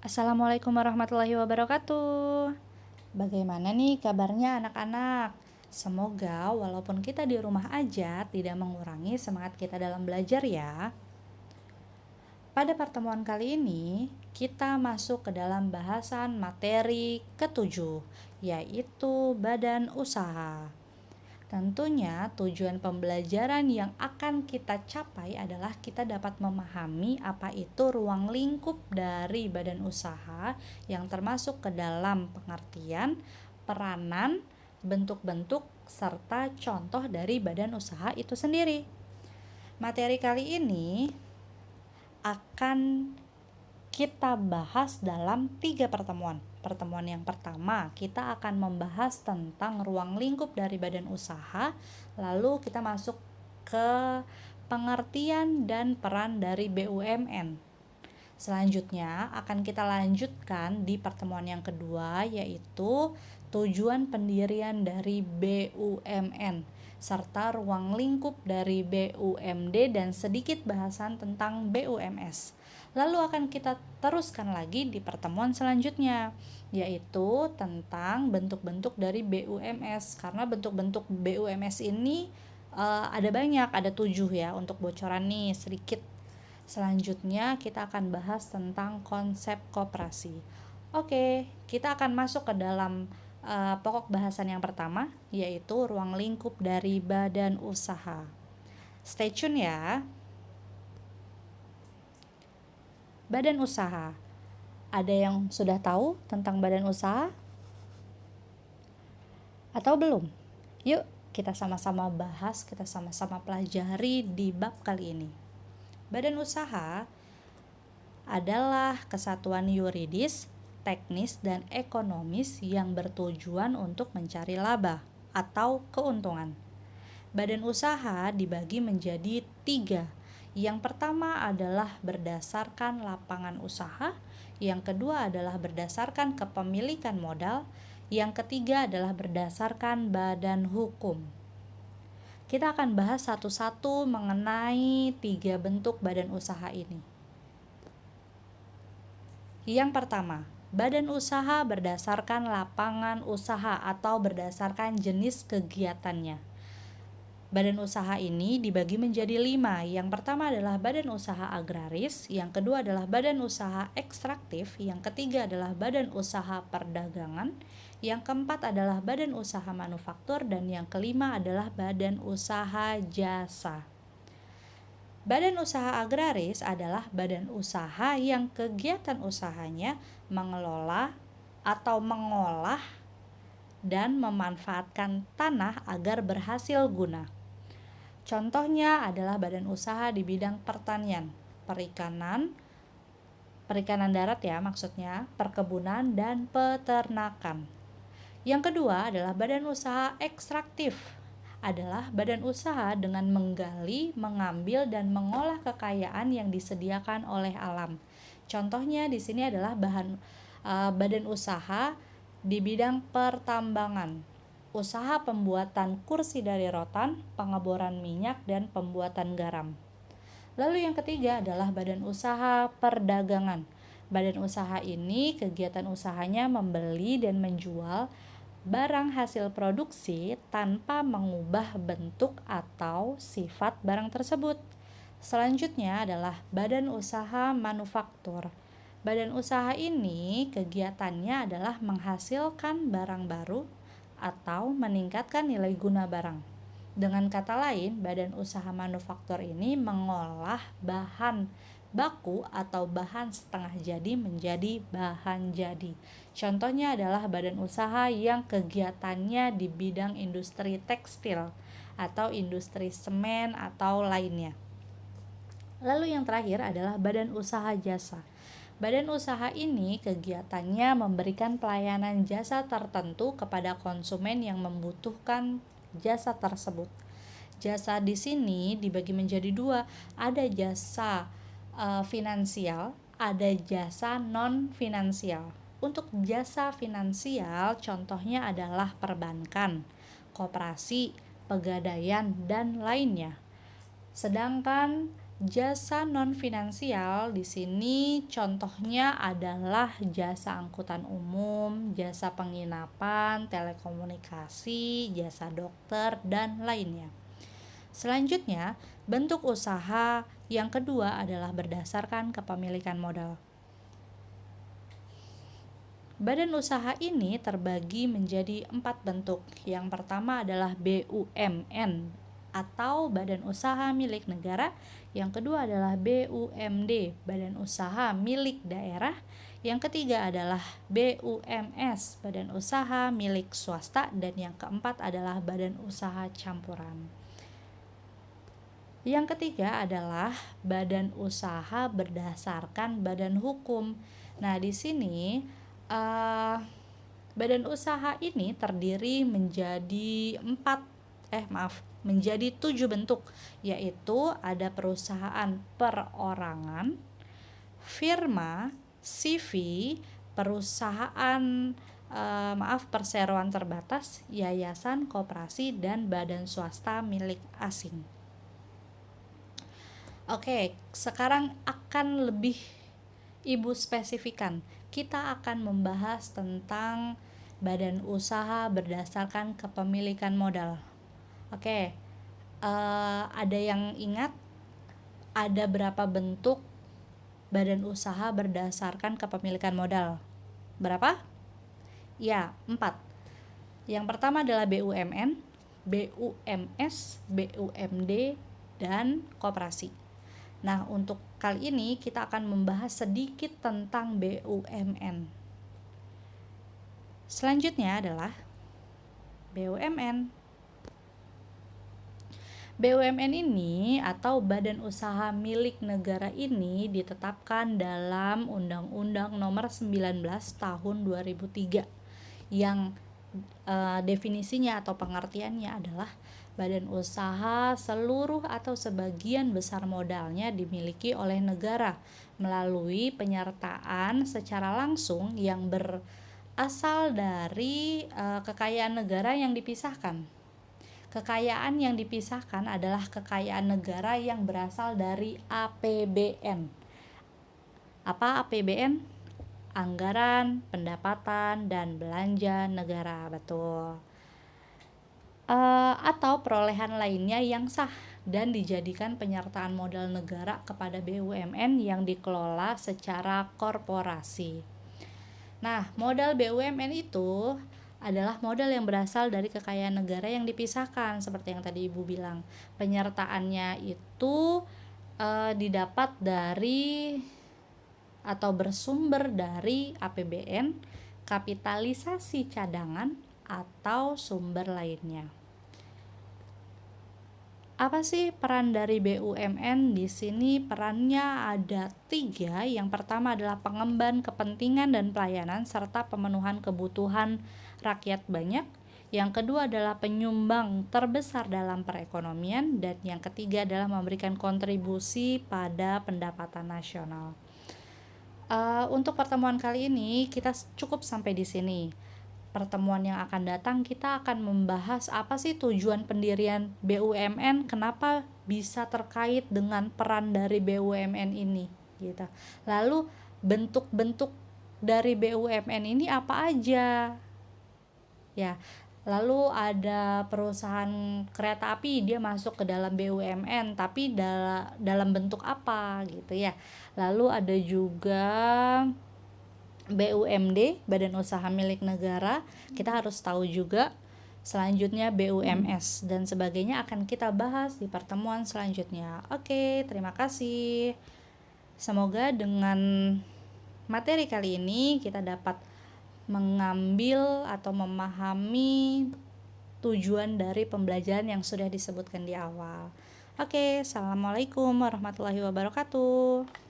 Assalamualaikum warahmatullahi wabarakatuh. Bagaimana nih kabarnya anak-anak? Semoga walaupun kita di rumah aja tidak mengurangi semangat kita dalam belajar ya. Pada pertemuan kali ini, kita masuk ke dalam bahasan materi ketujuh, yaitu badan usaha. Tentunya tujuan pembelajaran yang akan kita capai adalah kita dapat memahami apa itu ruang lingkup dari badan usaha yang termasuk ke dalam pengertian, peranan, bentuk-bentuk, serta contoh dari badan usaha itu sendiri. Materi kali ini akan kita bahas dalam 3 pertemuan. Pertemuan yang pertama, kita akan membahas tentang ruang lingkup dari badan usaha, lalu kita masuk ke pengertian dan peran dari BUMN. Selanjutnya akan kita lanjutkan di pertemuan yang kedua, yaitu tujuan pendirian dari BUMN serta ruang lingkup dari BUMD dan sedikit bahasan tentang BUMS. Lalu akan kita teruskan lagi di pertemuan selanjutnya, yaitu tentang bentuk-bentuk dari BUMS, karena bentuk-bentuk BUMS ini ada banyak, ada 7 ya. Untuk bocoran nih sedikit. Selanjutnya kita akan bahas tentang konsep koperasi. Oke, kita akan masuk ke dalam pokok bahasan yang pertama, yaitu ruang lingkup dari badan usaha. Stay tune ya. Badan usaha. Ada yang sudah tahu tentang badan usaha? Atau belum? Yuk kita sama-sama bahas, kita sama-sama pelajari di bab kali ini. Badan usaha adalah kesatuan yuridis, teknis, dan ekonomis yang bertujuan untuk mencari laba atau keuntungan. Badan usaha dibagi menjadi 3. Yang pertama adalah berdasarkan lapangan usaha, yang kedua adalah berdasarkan kepemilikan modal, yang ketiga adalah berdasarkan badan hukum. Kita akan bahas satu-satu mengenai 3 bentuk badan usaha ini. Yang pertama, badan usaha berdasarkan lapangan usaha atau berdasarkan jenis kegiatannya. Badan usaha ini dibagi menjadi 5. Yang pertama adalah badan usaha agraris, yang kedua adalah badan usaha ekstraktif, yang ketiga adalah badan usaha perdagangan, yang keempat adalah badan usaha manufaktur, dan yang kelima adalah badan usaha jasa. Badan usaha agraris adalah badan usaha yang kegiatan usahanya mengelola atau mengolah dan memanfaatkan tanah agar berhasil guna. Contohnya adalah badan usaha di bidang pertanian, perikanan darat ya maksudnya, perkebunan dan peternakan. Yang kedua adalah badan usaha ekstraktif, adalah badan usaha dengan menggali, mengambil dan mengolah kekayaan yang disediakan oleh alam. Contohnya di sini adalah badan usaha di bidang pertambangan, usaha pembuatan kursi dari rotan, pengeboran minyak dan pembuatan garam. Lalu yang ketiga adalah badan usaha perdagangan. Badan usaha ini kegiatan usahanya membeli dan menjual barang hasil produksi tanpa mengubah bentuk atau sifat barang tersebut. Selanjutnya adalah badan usaha manufaktur. Badan usaha ini kegiatannya adalah menghasilkan barang baru atau meningkatkan nilai guna barang. Dengan kata lain, badan usaha manufaktur ini mengolah bahan baku atau bahan setengah jadi menjadi bahan jadi. Contohnya adalah badan usaha yang kegiatannya di bidang industri tekstil atau industri semen atau lainnya. Lalu yang terakhir adalah badan usaha jasa. Badan usaha ini kegiatannya memberikan pelayanan jasa tertentu kepada konsumen yang membutuhkan jasa tersebut. Jasa di sini dibagi menjadi 2, ada jasa finansial, ada jasa non finansial. Untuk jasa finansial contohnya adalah perbankan, koperasi, pegadaian dan lainnya. Sedangkan Jasa non finansial di sini contohnya adalah jasa angkutan umum, jasa penginapan, telekomunikasi, jasa dokter, dan lainnya. Selanjutnya, bentuk usaha yang kedua adalah berdasarkan kepemilikan modal. Badan usaha ini terbagi menjadi 4 bentuk. Yang pertama adalah BUMN atau Badan Usaha Milik Negara. Yang kedua adalah BUMD, Badan Usaha Milik Daerah. Yang ketiga adalah BUMS, Badan Usaha Milik Swasta. Dan yang keempat adalah Badan Usaha Campuran. Yang ketiga adalah badan usaha berdasarkan badan hukum. Nah, di sini badan usaha ini terdiri menjadi 7 bentuk, yaitu ada perusahaan perorangan, firma, CV, perusahaan perseroan terbatas, yayasan, koperasi, dan badan swasta milik asing. Oke, sekarang akan lebih Ibu spesifikan. Kita akan membahas tentang badan usaha berdasarkan kepemilikan modal. Oke, ada yang ingat ada berapa bentuk badan usaha berdasarkan kepemilikan modal? Berapa? Ya, 4. Yang pertama adalah BUMN, BUMS, BUMD, dan koperasi. Nah, untuk kali ini kita akan membahas sedikit tentang BUMN. Selanjutnya adalah BUMN. BUMN ini atau Badan Usaha Milik Negara ini ditetapkan dalam Undang-Undang Nomor 19 Tahun 2003 yang definisinya atau pengertiannya adalah badan usaha seluruh atau sebagian besar modalnya dimiliki oleh negara melalui penyertaan secara langsung yang berasal dari kekayaan negara yang dipisahkan. Kekayaan yang dipisahkan adalah kekayaan negara yang berasal dari APBN. Apa APBN? Anggaran, pendapatan, dan belanja negara, betul. Atau perolehan lainnya yang sah dan dijadikan penyertaan modal negara kepada BUMN yang dikelola secara korporasi. Nah, modal BUMN itu adalah modal yang berasal dari kekayaan negara yang dipisahkan, seperti yang tadi Ibu bilang. Penyertaannya itu didapat dari atau bersumber dari APBN, kapitalisasi cadangan, atau sumber lainnya. Apa sih peran dari BUMN? Di sini perannya ada 3. Yang pertama adalah pengemban kepentingan dan pelayanan serta pemenuhan kebutuhan rakyat banyak. Yang kedua adalah penyumbang terbesar dalam perekonomian, dan yang ketiga adalah memberikan kontribusi pada pendapatan nasional. Untuk pertemuan kali ini kita cukup sampai di sini. Pertemuan yang akan datang kita akan membahas apa sih tujuan pendirian BUMN, kenapa bisa terkait dengan peran dari BUMN ini gitu. Lalu bentuk-bentuk dari BUMN ini apa aja? Ya, lalu ada perusahaan kereta api, dia masuk ke dalam BUMN tapi dalam bentuk apa gitu ya. Lalu ada juga BUMD, Badan Usaha Milik Negara, kita harus tahu juga. Selanjutnya BUMS dan sebagainya akan kita bahas di pertemuan selanjutnya. Oke, terima kasih. Semoga dengan materi kali ini kita dapat mengambil atau memahami tujuan dari pembelajaran yang sudah disebutkan di awal. Oke, assalamualaikum warahmatullahi wabarakatuh.